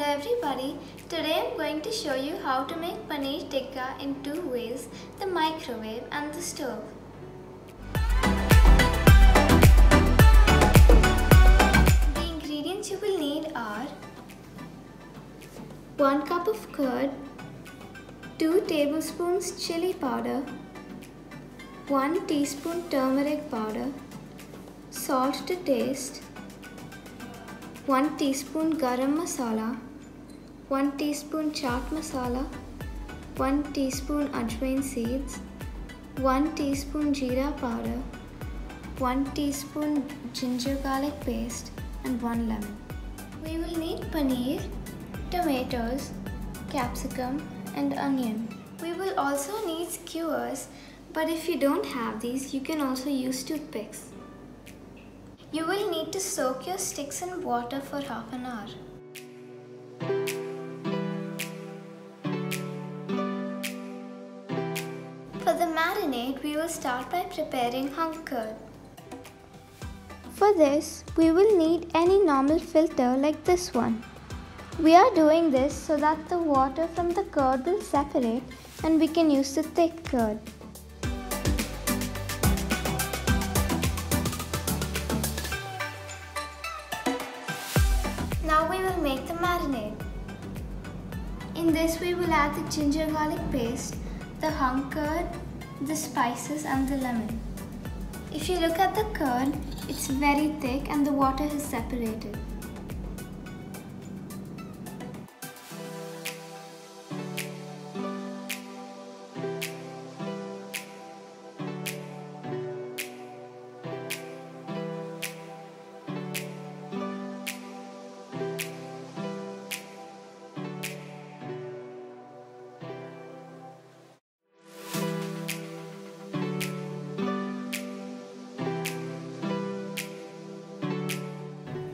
everybody, today I'm going to show you how to make paneer tikka in two ways, the microwave and the stove. The ingredients you will need are 1 cup of curd, 2 tablespoons chili powder, 1 teaspoon turmeric powder, salt to taste, 1 teaspoon Garam Masala, 1 teaspoon Chaat Masala, 1 teaspoon Ajwain seeds, 1 teaspoon Jeera powder, 1 teaspoon ginger garlic paste and 1 lemon. We will need paneer, tomatoes, capsicum and onion. We will also need skewers, but if you don't have these, you can also use toothpicks. You will need to soak your sticks in water for half an hour. For the marinade, we will start by preparing hung curd. For this, we will need any normal filter like this one. We are doing this so that the water from the curd will separate and we can use the thick curd. Now we will make the marinade. In this we will add the ginger garlic paste, the hung curd, the spices and the lemon. If you look at the curd, it's very thick and the water has separated.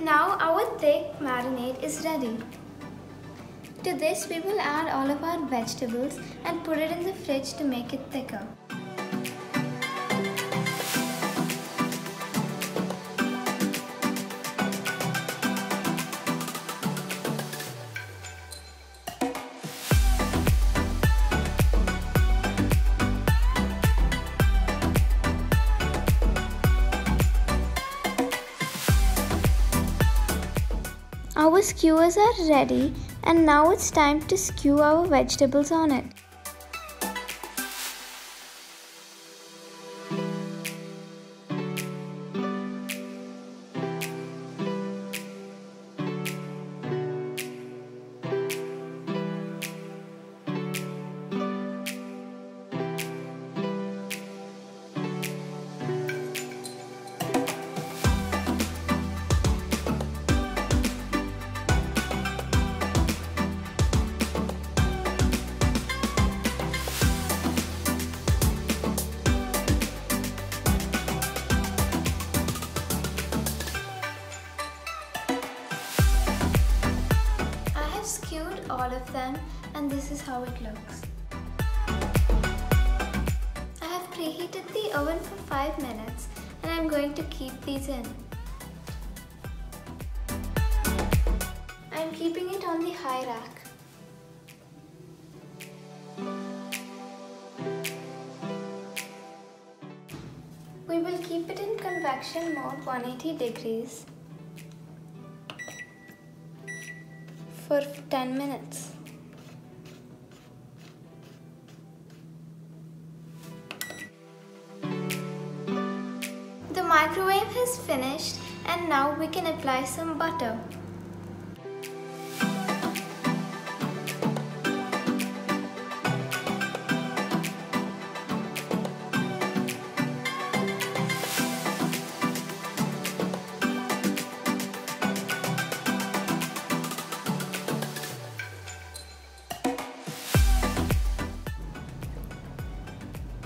Now our thick marinade is ready. To this we will add all of our vegetables and put it in the fridge to make it thicker. Our skewers are ready and now it's time to skew our vegetables on it. Skewed all of them and this is how it looks. I have preheated the oven for 5 minutes and I'm going to keep these in. I'm keeping it on the high rack. We will keep it in convection mode 180 degrees. For 10 minutes. The microwave has finished and now we can apply some butter.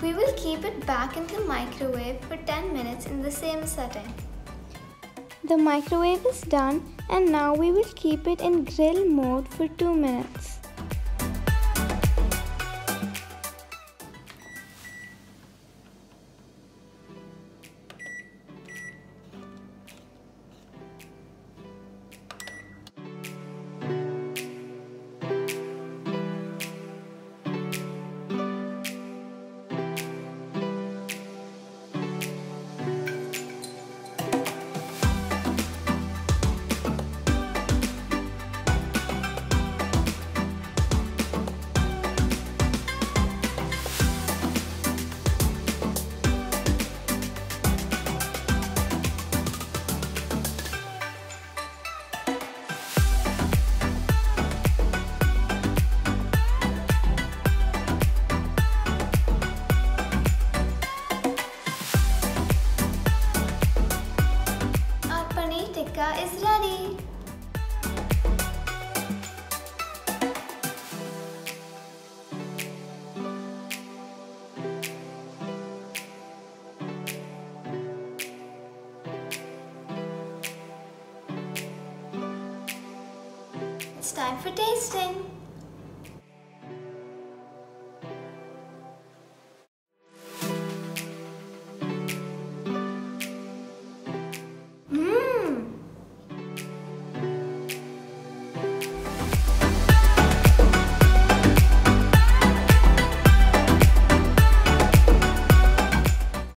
We will keep it back in the microwave for 10 minutes in the same setting. The microwave is done and now we will keep it in grill mode for 2 minutes. time for tasting.